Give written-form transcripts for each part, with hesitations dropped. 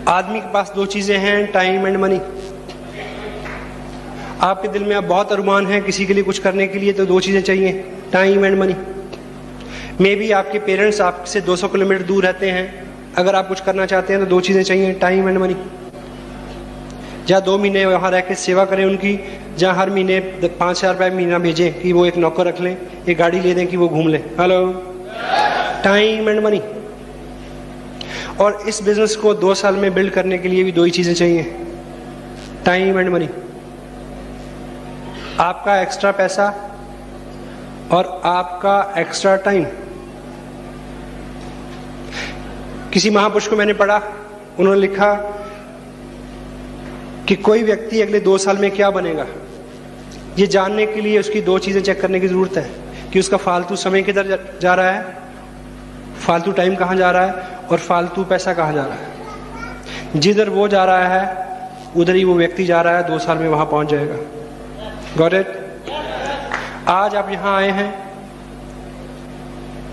आदमी के पास दो चीजें हैं, टाइम एंड मनी। आपके दिल में अब बहुत अरमान है किसी के लिए कुछ करने के लिए, तो दो चीजें चाहिए, time and money. May be आपके पेरेंट्स आपसे 200 किलोमीटर दूर रहते हैं, अगर आप कुछ करना चाहते हैं तो दो चीजें चाहिए, टाइम एंड मनी। जहाँ 2 महीने वहाँ रह के सेवा करें उनकी, जहाँ हर महीने 5,000 रुपये महीना भेजें कि वो एक नौकर रख लें, एक गाड़ी ले दें कि वो घूम लें। Hello, time and money. और इस बिजनेस को 2 साल में बिल्ड करने के लिए भी दो ही चीजें चाहिए, टाइम एंड मनी। आपका एक्स्ट्रा पैसा और आपका एक्स्ट्रा टाइम। किसी महापुरुष को मैंने पढ़ा, उन्होंने लिखा कि कोई व्यक्ति अगले 2 साल में क्या बनेगा, ये जानने के लिए उसकी दो चीजें चेक करने की जरूरत है कि उसका फालतू समय किधर जा रहा है, फालतू टाइम कहाँ जा रहा है, और फालतू पैसा कहाँ जा रहा है। जिधर वो जा रहा है उधर ही वो व्यक्ति जा रहा है, 2 साल में वहां पहुंच जाएगा। Got it? आज आप यहां आए हैं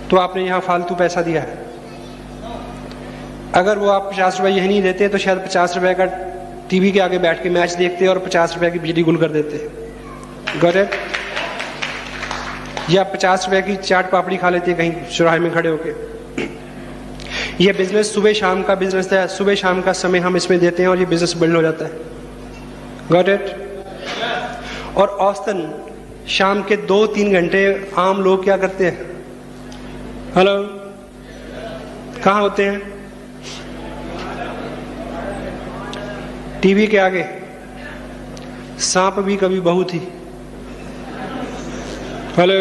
तो आपने यहां फालतू पैसा दिया है। अगर वो आप 50 रुपए यही नहीं देते तो शायद 50 रुपए का टीवी के आगे बैठ के मैच देखते और 50 रुपए की बिजली गुल कर देते। Got it? या 50 रुपए की चाट पापड़ी खा लेते कहीं चौराहे में खड़े होके। ये बिजनेस सुबह शाम का बिजनेस है, सुबह शाम का समय हम इसमें देते हैं और ये बिजनेस बिल्ड हो जाता है। Got it? और औसतन शाम के 2-3 घंटे आम लोग क्या करते हैं? हेलो, कहाँ होते हैं? टीवी के आगे। सांप भी कभी बहू थी। हेलो,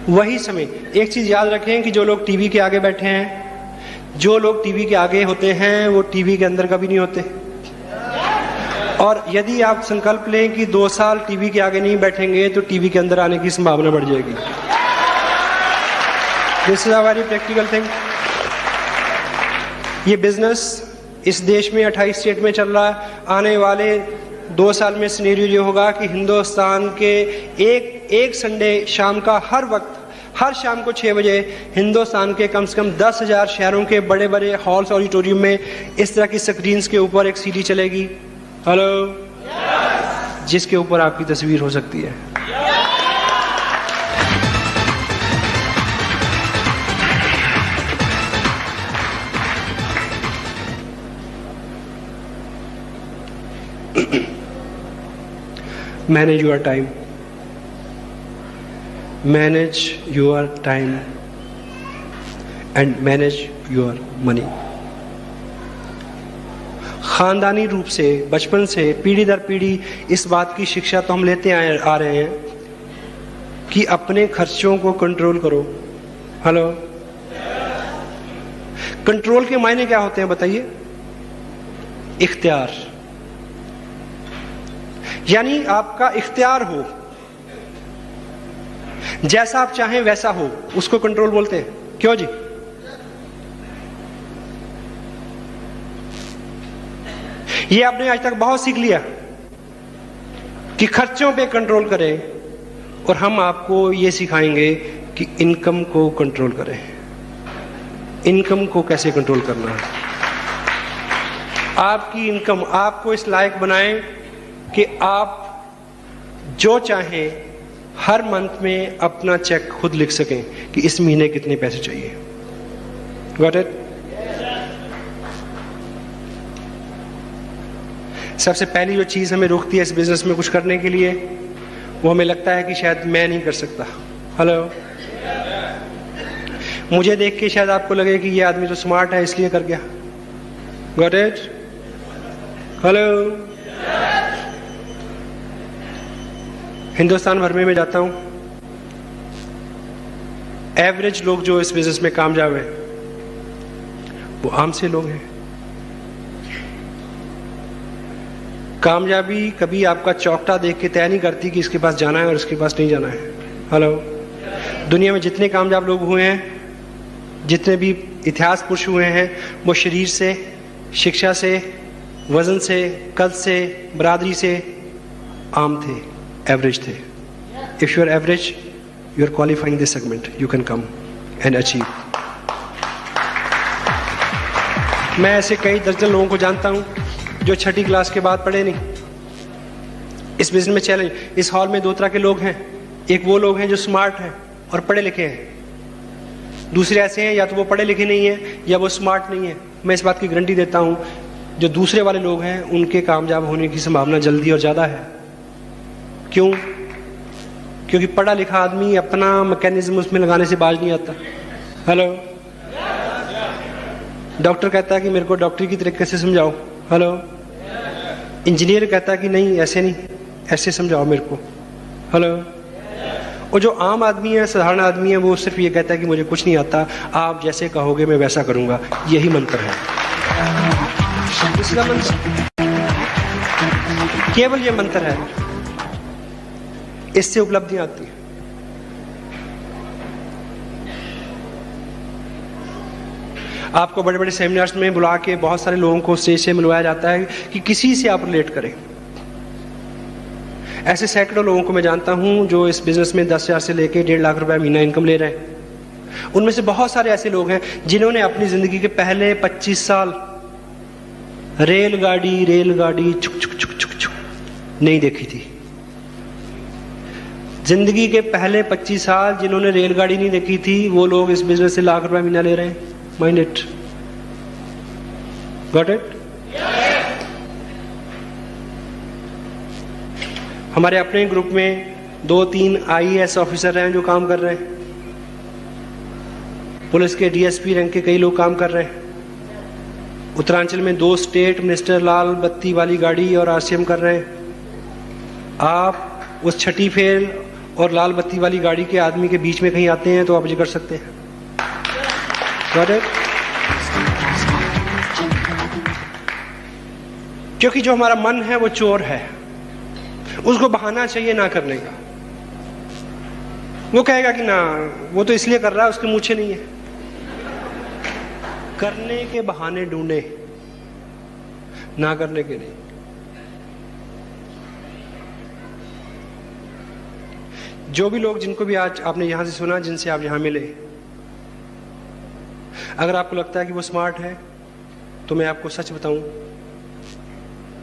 वही समय। एक चीज याद रखें कि जो लोग टीवी के आगे बैठे हैं, जो लोग टीवी के आगे होते हैं वो टीवी के अंदर कभी नहीं होते। और यदि आप संकल्प लें कि 2 साल टीवी के आगे नहीं बैठेंगे तो टीवी के अंदर आने की संभावना बढ़ जाएगी। This is a very practical thing. ये बिजनेस इस देश में 28 स्टेट में चल रहा है। आने वाले 2 साल में सिनेरियो ये होगा कि हिंदुस्तान के एक संडे शाम का हर वक्त, हर शाम को 6 बजे हिंदुस्तान के कम से कम 10,000 शहरों के बड़े बड़े हॉल्स ऑडिटोरियम में इस तरह की स्क्रीन्स के ऊपर एक सीडी चलेगी। हेलो, जिसके ऊपर आपकी तस्वीर हो सकती है। Manage your time, manage your time and manage your money. खानदानी रूप से बचपन से पीढ़ी दर पीढ़ी इस बात की शिक्षा तो हम लेते आ रहे हैं कि अपने खर्चों को कंट्रोल करो। हेलो, कंट्रोल के मायने क्या होते हैं बताइए? इख्तियार, यानी आपका इख्तियार हो, जैसा आप चाहें वैसा हो, उसको कंट्रोल बोलते हैं। क्यों जी? ये आपने आज तक बहुत सीख लिया कि खर्चों पे कंट्रोल करें, और हम आपको ये सिखाएंगे कि इनकम को कंट्रोल करें। इनकम को कैसे कंट्रोल करना है? आपकी इनकम आपको इस लायक बनाएं कि आप जो चाहें हर मंथ में अपना चेक खुद लिख सकें कि इस महीने कितने पैसे चाहिए। Got it? सबसे पहली जो चीज हमें रोकती है इस बिजनेस में कुछ करने के लिए, वो हमें लगता है कि शायद मैं नहीं कर सकता। हेलो, मुझे देख के शायद आपको लगे कि ये आदमी तो स्मार्ट है इसलिए कर गया। Got it? हेलो, हिंदुस्तान भर में मैं जाता हूं, एवरेज लोग जो इस बिजनेस में कामयाब हैं वो आम से लोग हैं। कामयाबी कभी आपका चौकटा देख के तय नहीं करती कि इसके पास जाना है और इसके पास नहीं जाना है। हेलो, दुनिया में जितने कामयाब लोग हुए हैं, जितने भी इतिहास पुरुष हुए हैं, वो शरीर से, शिक्षा से, वजन से, कद से, बरादरी से आम थे, एवरेज थे। If you are average, you are qualifying this segment, you can come and achieve. मैं ऐसे कई दर्जन लोगों को जानता हूं जो छठी क्लास के बाद पढ़े नहीं। इस बिजनेस में चैलेंज, इस हॉल में दो तरह के लोग हैं। एक वो लोग हैं जो स्मार्ट हैं और पढ़े लिखे हैं, दूसरे ऐसे हैं या तो वो पढ़े लिखे नहीं है या वो स्मार्ट नहीं है। मैं इस बात की गारंटी देता हूं, जो दूसरे वाले लोग हैं उनके कामयाब होने की संभावना जल्दी और ज्यादा है। क्यों? क्योंकि पढ़ा लिखा आदमी अपना मैकेनिज्म उसमें लगाने से बाज नहीं आता। हेलो, डॉक्टर कहता है कि मेरे को डॉक्टरी की तरीके से समझाओ। हेलो, इंजीनियर कहता है कि नहीं ऐसे नहीं, ऐसे समझाओ मेरे को। हेलो, और जो आम आदमी है, साधारण आदमी है, वो सिर्फ ये कहता है कि मुझे कुछ नहीं आता, आप जैसे कहोगे मैं वैसा करूंगा। यही मंत्र है, इसका मंत्र, केवल ये मंत्र है, इससे उपलब्धियां आती है। आपको बड़े बड़े सेमिनार्स में बुला के बहुत सारे लोगों को स्टेज से मिलवाया जाता है कि किसी से आप रिलेट करें। ऐसे सैकड़ों लोगों को मैं जानता हूं जो इस बिजनेस में 10,000 से लेकर 1.5 लाख रुपए महीना इनकम ले रहे हैं। उनमें से बहुत सारे ऐसे लोग हैं जिन्होंने अपनी जिंदगी के पहले 25 साल रेलगाड़ी छुक छुक छुक छुक छुक नहीं देखी थी। जिंदगी के पहले 25 साल जिन्होंने रेलगाड़ी नहीं देखी थी, वो लोग इस बिजनेस से लाख रुपए महीना ले रहे हैं। Mind it, got it? हमारे अपने ग्रुप में 2-3 IAS ऑफिसर हैं जो काम कर रहे हैं। पुलिस के DSP रैंक के कई लोग काम कर रहे हैं। उत्तरांचल में 2 स्टेट मिनिस्टर लाल बत्ती वाली गाड़ी और RCM कर रहे हैं। आप उस छठी फेल और लाल बत्ती वाली गाड़ी के आदमी के बीच में कहीं आते हैं तो आप ये कर सकते हैं। Got it? क्योंकि जो हमारा मन है वो चोर है, उसको बहाना चाहिए ना करने का। वो कहेगा कि ना वो तो इसलिए कर रहा है, उसके मूछे नहीं है। करने के बहाने ढूंढे, ना करने के नहीं। जो भी लोग, जिनको भी आज आपने यहां से सुना, जिनसे आप यहां मिले, अगर आपको लगता है कि वो स्मार्ट है, तो मैं आपको सच बताऊं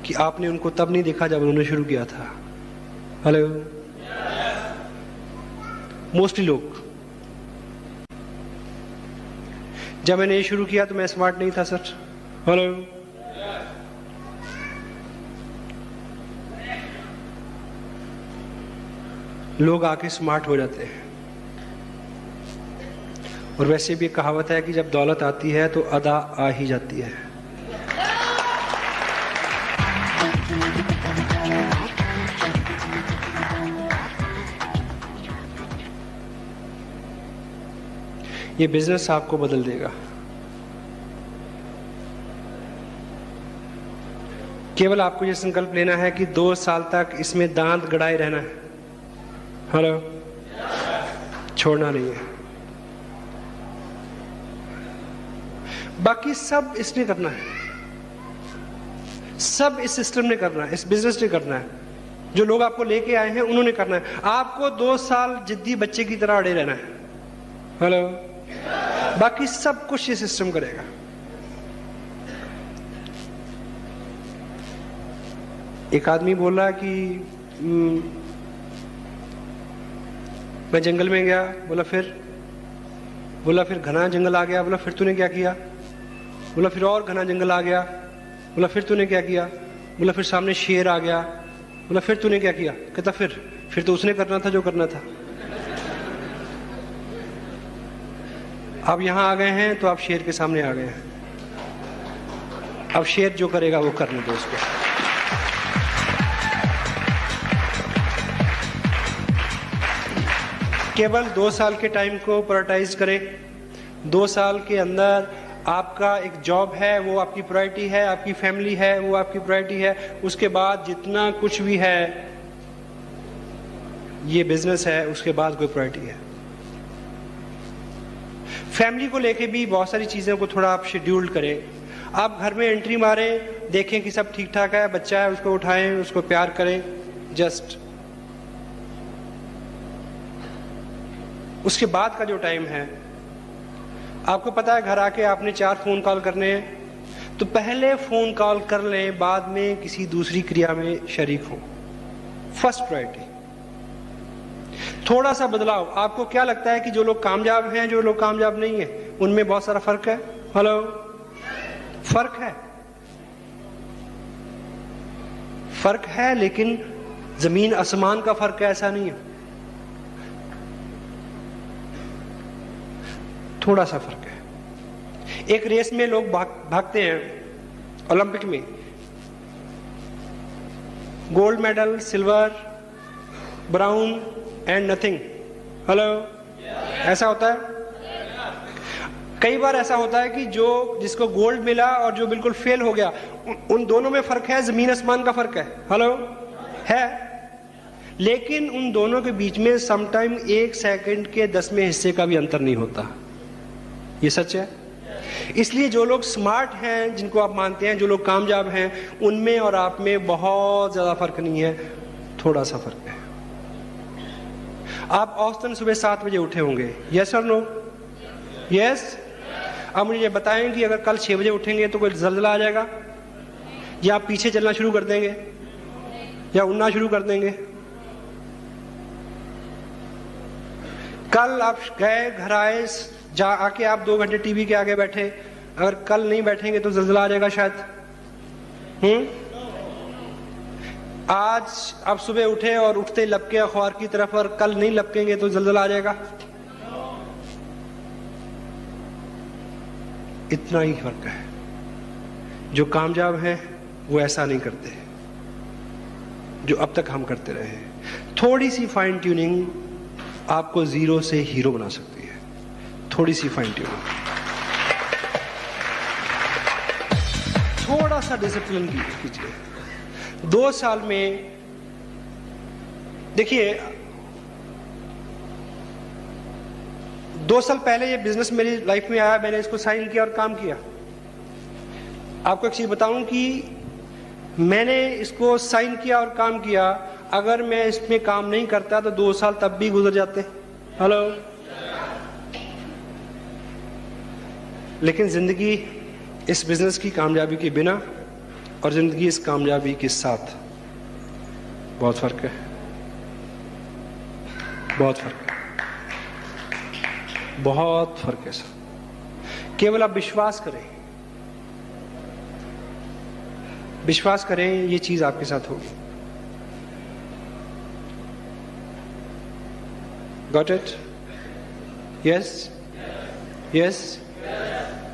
कि आपने उनको तब नहीं देखा जब उन्होंने शुरू किया था। हेलो, मोस्टली लोग, जब मैंने ये शुरू किया तो मैं स्मार्ट नहीं था सर। हेलो, लोग आके स्मार्ट हो जाते हैं। और वैसे भी कहावत है कि जब दौलत आती है तो अदा आ ही जाती है। ये बिजनेस आपको बदल देगा। केवल आपको ये संकल्प लेना है कि 2 साल तक इसमें दांत गड़ाए रहना है। हेलो, छोड़ना नहीं है। बाकी सब इसने करना है, सब इस सिस्टम ने करना है, इस बिजनेस ने करना है। जो लोग आपको लेके आए हैं उन्होंने करना है। आपको 2 साल जिद्दी बच्चे की तरह अड़े रहना है। हेलो, बाकी सब कुछ ये सिस्टम करेगा। एक आदमी बोल रहा कि मैं जंगल में गया। बोला फिर घना जंगल आ गया। बोला फिर तूने क्या किया? बोला फिर और घना जंगल आ गया। बोला फिर तूने क्या किया? बोला फिर सामने शेर आ गया। बोला फिर तूने क्या किया? कहता फिर तो उसने करना था जो करना था। अब यहां आ गए हैं तो आप शेर के सामने आ गए हैं। अब शेर जो करेगा वो करने दो उसको। केवल 2 साल के टाइम को प्रायोरिटाइज करें। 2 साल के अंदर आपका एक जॉब है, वो आपकी प्रायोरिटी है, आपकी फैमिली है, वो आपकी प्रायोरिटी है। उसके बाद जितना कुछ भी है, ये बिजनेस है, उसके बाद कोई प्रायोरिटी है। फैमिली को लेके भी बहुत सारी चीजों को थोड़ा आप शेड्यूल्ड करें। आप घर में एंट्री मारें, देखें कि सब ठीक ठाक है, बच्चा है उसको उठाएं, उसको प्यार करें। जस्ट उसके बाद का जो टाइम है, आपको पता है घर आके आपने 4 फोन कॉल करने हैं, तो पहले फोन कॉल कर लें, बाद में किसी दूसरी क्रिया में शरीक हो। First priority. थोड़ा सा बदलाव। आपको क्या लगता है कि जो लोग कामयाब हैं, जो लोग कामयाब नहीं है, उनमें बहुत सारा फर्क है? हेलो, फर्क है, फर्क है, लेकिन जमीन आसमान का फर्क है, ऐसा नहीं है। थोड़ा सा फर्क है। एक रेस में लोग भागते हैं ओलंपिक में, gold medal, silver, brown and nothing. Hello, ऐसा होता है। कई बार ऐसा होता है कि जो जिसको गोल्ड मिला और जो बिल्कुल फेल हो गया, उन दोनों में फर्क है, जमीन आसमान का फर्क है। हेलो, है। लेकिन उन दोनों के बीच में समटाइम 1 सेकंड के 10वें हिस्से का भी अंतर नहीं होता। ये सच है। इसलिए जो लोग स्मार्ट हैं, जिनको आप मानते हैं, जो लोग कामयाब हैं, उनमें और आप में बहुत ज्यादा फर्क नहीं है, थोड़ा सा फर्क है। आप औसतन सुबह 7 बजे उठे होंगे, यस और नो? यस। अब मुझे बताएं कि अगर कल 6 बजे उठेंगे तो कोई जल्जला आ जाएगा, या आप पीछे चलना शुरू कर देंगे, या उड़ना शुरू कर देंगे? कल आप गए, घर आए, आके आप 2 घंटे टीवी के आगे बैठे, अगर कल नहीं बैठेंगे तो जल्जला आ जाएगा शायद। आज आप सुबह उठे और उठते लपके अखबार की तरफ, और कल नहीं लपकेंगे तो जल्जला आ जाएगा। इतना ही फर्क है। जो कामयाब हैं वो ऐसा नहीं करते जो अब तक हम करते रहे हैं। थोड़ी सी फाइन ट्यूनिंग आपको जीरो से हीरो बना सकती है। थोड़ी सी फाइन ट्यूनिंग, थोड़ा सा डिसिप्लिन कीजिए। 2 साल में देखिए, 2 साल पहले ये बिजनेस मेरी लाइफ में आया, मैंने इसको साइन किया और काम किया। आपको एक चीज बताऊं कि मैंने इसको साइन किया और काम किया, अगर मैं इसमें काम नहीं करता तो 2 साल तब भी गुजर जाते। हेलो। लेकिन जिंदगी इस बिजनेस की कामयाबी के बिना और जिंदगी इस कामयाबी के साथ बहुत फर्क है, बहुत फर्क है, बहुत फर्क है सर। केवल आप विश्वास करें, विश्वास करें, ये चीज आपके साथ होगी। Got it? Yes? Yes?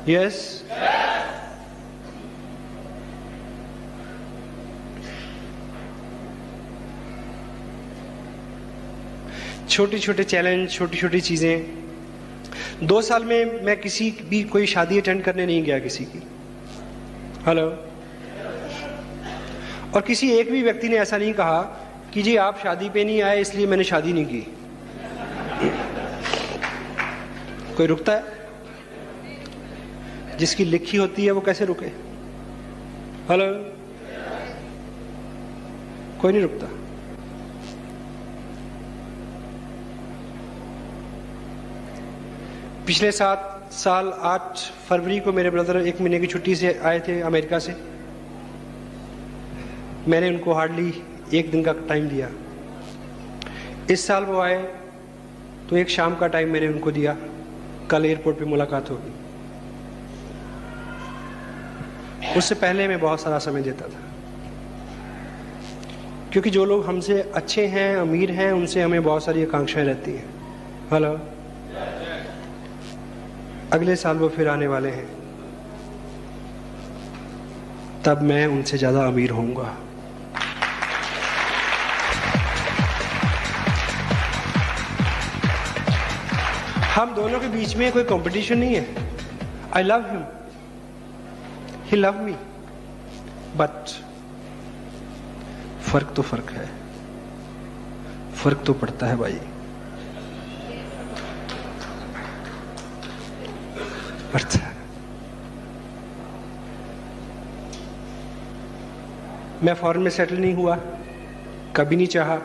Yes? छोटी छोटे चैलेंज, छोटी छोटी चीजें। 2 साल में मैं किसी भी कोई शादी अटेंड करने नहीं गया किसी की। हेलो। और किसी एक भी व्यक्ति ने ऐसा नहीं कहा कि जी आप शादी पे नहीं आए इसलिए मैंने शादी नहीं की। कोई रुकता है? जिसकी लिखी होती है वो कैसे रुके? हेलो। कोई नहीं रुकता। पिछले 7 साल 8 फरवरी को मेरे ब्रदर 1 महीने की छुट्टी से आए थे अमेरिका से। मैंने उनको हार्डली 1 दिन का टाइम दिया। इस साल वो आए तो 1 शाम का टाइम मैंने उनको दिया। कल एयरपोर्ट पे मुलाकात होगी। उससे पहले मैं बहुत सारा समय देता था, क्योंकि जो लोग हमसे अच्छे हैं, अमीर हैं, उनसे हमें बहुत सारी आकांक्षाएं रहती हैं। हेलो। अगले साल वो फिर आने वाले हैं, तब मैं उनसे ज्यादा अमीर होऊंगा। हम दोनों के बीच में कोई कंपटीशन नहीं है। I love him, he love me, but फर्क तो फर्क है, फर्क तो पड़ता है भाई, पड़ता है। मैं फॉरेन में सेटल नहीं हुआ, कभी नहीं चाहा,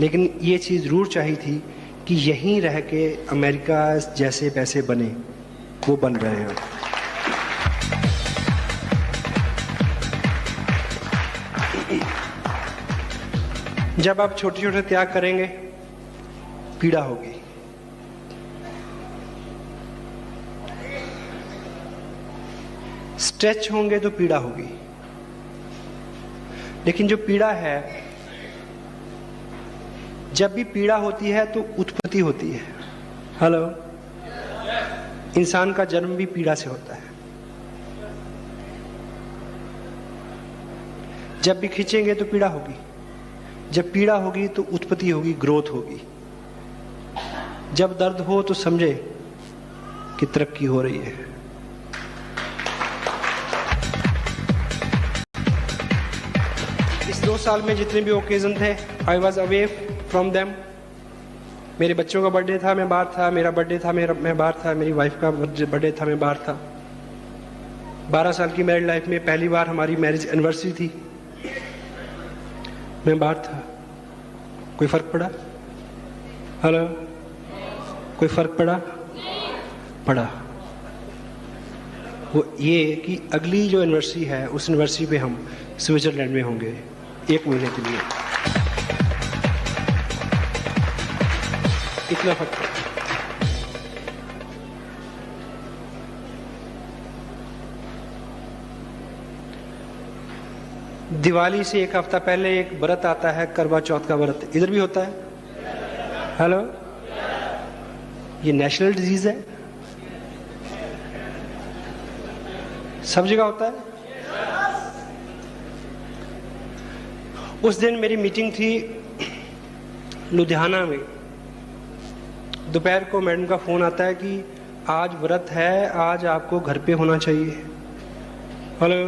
लेकिन ये चीज जरूर चाहिए थी कि यहीं रह के अमेरिका जैसे पैसे बने, वो बन रहे हैं। जब आप छोटे छोटे त्याग करेंगे, पीड़ा होगी। स्ट्रेच होंगे तो पीड़ा होगी। लेकिन जो पीड़ा है, जब भी पीड़ा होती है तो उत्पत्ति होती है। हेलो, इंसान का जन्म भी पीड़ा से होता है। जब भी खींचेंगे तो पीड़ा होगी, जब पीड़ा होगी तो उत्पत्ति होगी, ग्रोथ होगी। जब दर्द हो तो समझे कि तरक्की हो रही है। इस 2 साल में जितने भी ओकेजन थे, I was away from them. मेरे बच्चों का बर्थडे था, मैं बाहर था। मेरा बर्थडे था, मैं बाहर था। मेरी वाइफ का बर्थडे था, मैं बाहर था। 12 साल की मैरिड लाइफ में पहली बार हमारी मैरिज एनिवर्सरी थी, मैं बाहर था। कोई फर्क पड़ा? हेलो, कोई फर्क पड़ा? पड़ा। वो ये कि अगली जो एनिवर्सरी है, उस एनिवर्सरी पे हम स्विट्जरलैंड में होंगे 1 महीने के लिए। इतना फर्क है। दिवाली से 1 हफ्ता पहले एक व्रत आता है, करवा चौथ का व्रत। इधर भी होता है। हेलो, ये नेशनल डिजीज है, सब जगह होता है। उस दिन मेरी मीटिंग थी लुधियाना में। दोपहर को मैडम का फोन आता है कि आज व्रत है, आज आपको घर पे होना चाहिए। हेलो,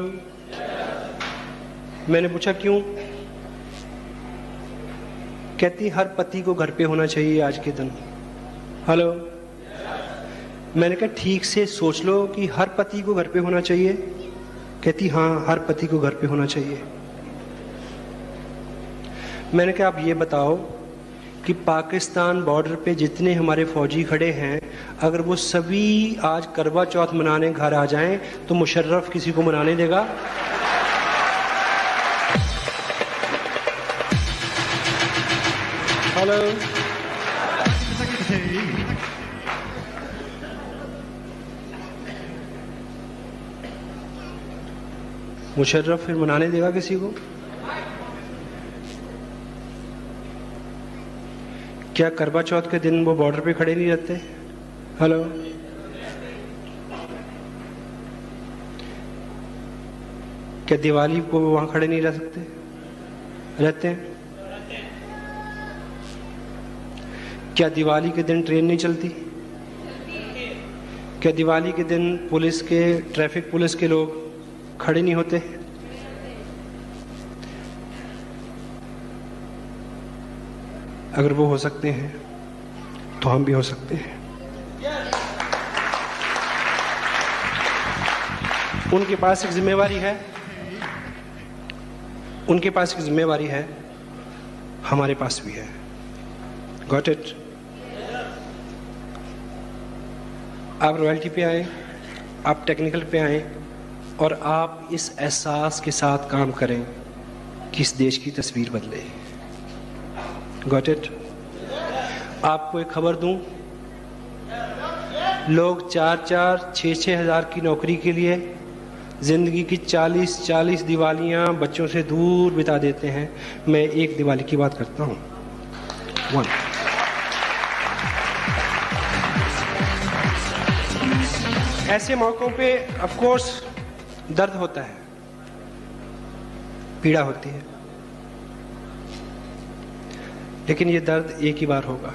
मैंने पूछा क्यों? कहती हर पति को घर पे होना चाहिए आज के दिन। हेलो, मैंने कहा ठीक से सोच लो कि हर पति को घर पे होना चाहिए। कहती हाँ, हर पति को घर पे होना चाहिए। मैंने कहा आप ये बताओ कि पाकिस्तान बॉर्डर पे जितने हमारे फौजी खड़े हैं, अगर वो सभी आज करवा चौथ मनाने घर आ जाएं तो मुशर्रफ किसी को मनाने देगा? हेलो, मुशर्रफ फिर मनाने देगा किसी को? क्या करवा चौथ के दिन वो बॉर्डर पे खड़े नहीं रहते? हेलो, क्या दिवाली को वहां खड़े नहीं रह सकते? रहते हैं। क्या दिवाली के दिन ट्रेन नहीं चलती? क्या दिवाली के दिन पुलिस के, ट्रैफिक पुलिस के लोग खड़े नहीं होते? अगर वो हो सकते हैं तो हम भी हो सकते हैं। उनके पास एक जिम्मेवारी है, उनके पास एक जिम्मेवारी है, हमारे पास भी है। Got it? आप रॉयल्टी पे आए, आप टेक्निकल पे आए और आप इस एहसास के साथ काम करें कि इस देश की तस्वीर बदले। Got it? आपको एक खबर दूं, लोग 4-4, 6-6 हज़ार की नौकरी के लिए जिंदगी की 40-40 दिवालियां बच्चों से दूर बिता देते हैं। मैं एक दिवाली की बात करता हूं, 1। ऐसे मौकों पे ऑफ कोर्स दर्द होता है, पीड़ा होती है, लेकिन ये दर्द एक ही बार होगा।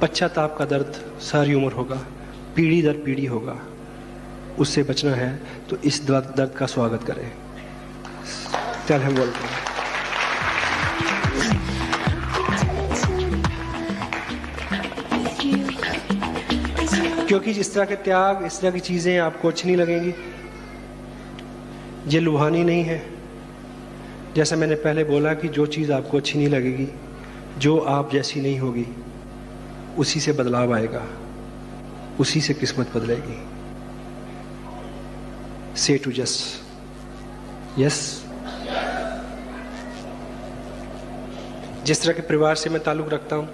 पश्चाताप का दर्द सारी उम्र होगा, पीढ़ी दर पीढ़ी होगा। उससे बचना है तो इस दर्द का स्वागत करें। चल हम बोलते हैं, क्योंकि इस तरह के त्याग, इस तरह की चीजें आपको अच्छी नहीं लगेंगी। ये लुभानी नहीं है। जैसा मैंने पहले बोला कि जो चीज़ आपको अच्छी नहीं लगेगी, जो आप जैसी नहीं होगी, उसी से बदलाव आएगा, उसी से किस्मत बदलेगी। से टू जस्ट यस जिस तरह के परिवार से मैं ताल्लुक़ रखता हूँ,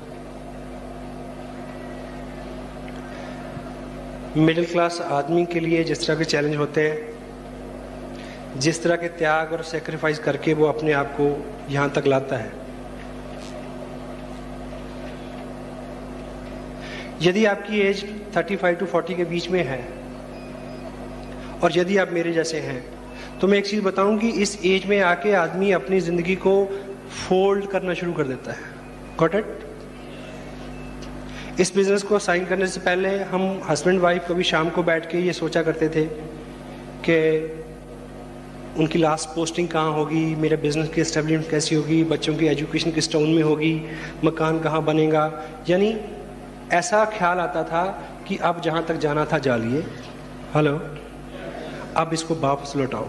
मिडिल क्लास आदमी के लिए जिस तरह के चैलेंज होते हैं, जिस तरह के त्याग और सेक्रीफाइस करके वो अपने आप को यहाँ तक लाता है, यदि आपकी एज 35 to 40 के बीच में है और यदि आप मेरे जैसे हैं, तो मैं एक चीज़ बताऊं कि इस एज में आके आदमी अपनी ज़िंदगी को फोल्ड करना शुरू कर देता है। Got it? इस बिज़नेस को साइन करने से पहले हम हस्बैंड वाइफ कभी शाम को बैठ के ये सोचा करते थे कि उनकी लास्ट पोस्टिंग कहाँ होगी, मेरे बिज़नेस की एस्टेब्लिशमेंट कैसी होगी, बच्चों की एजुकेशन किस टाउन में होगी, मकान कहाँ बनेगा। यानी ऐसा ख्याल आता था कि अब जहाँ तक जाना था जा लिए, हेलो, अब इसको वापस लौटाओ।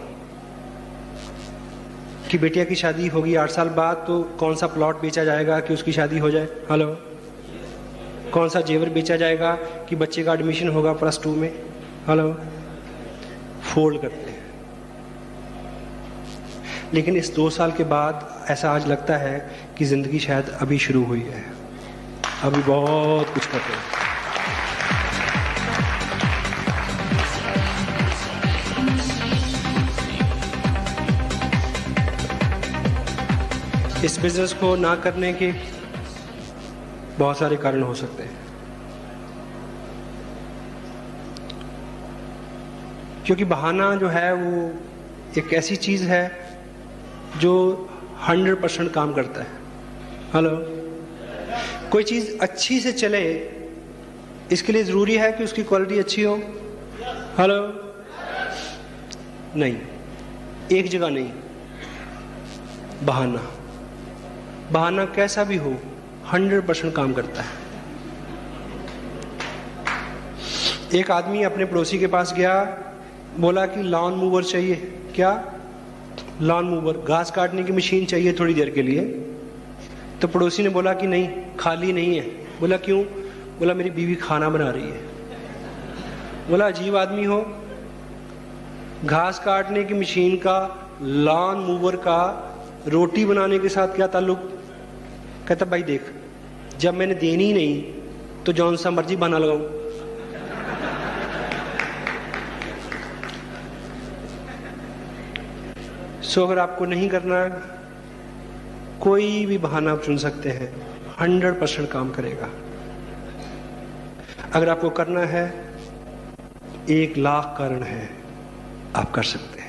कि बेटिया की शादी होगी 8 साल बाद, तो कौन सा प्लॉट बेचा जाएगा कि उसकी शादी हो जाए, हेलो, कौन सा जेवर बेचा जाएगा कि बच्चे का एडमिशन होगा +2 में, हेलो। फोल्ड करते हैं। लेकिन इस 2 साल के बाद ऐसा आज लगता है कि ज़िंदगी शायद अभी शुरू हुई है, अभी बहुत कुछ करते हैं। इस बिज़नेस को ना करने के बहुत सारे कारण हो सकते हैं, क्योंकि बहाना जो है वो एक ऐसी चीज़ है जो 100% काम करता है। हेलो, कोई चीज़ अच्छी से चले इसके लिए ज़रूरी है कि उसकी क्वालिटी अच्छी हो, हेलो, नहीं, एक जगह नहीं। बहाना कैसा भी हो 100% काम करता है। एक आदमी अपने पड़ोसी के पास गया, बोला कि लॉन मूवर चाहिए। क्या? लॉन मूवर, घास काटने की मशीन चाहिए थोड़ी देर के लिए। तो पड़ोसी ने बोला कि नहीं, खाली नहीं है। बोला क्यों? बोला मेरी बीवी खाना बना रही है। बोला अजीब आदमी हो, घास काटने की मशीन का, लॉन मूवर का रोटी बनाने के साथ क्या ताल्लुक? कहता भाई देख, जब मैंने देनी नहीं तो जौन सा मर्जी बना लगाऊं। सो अगर आपको नहीं करना, कोई भी बहाना आप चुन सकते हैं, 100% काम करेगा। अगर आपको करना है, 1 लाख कारण है, आप कर सकते हैं।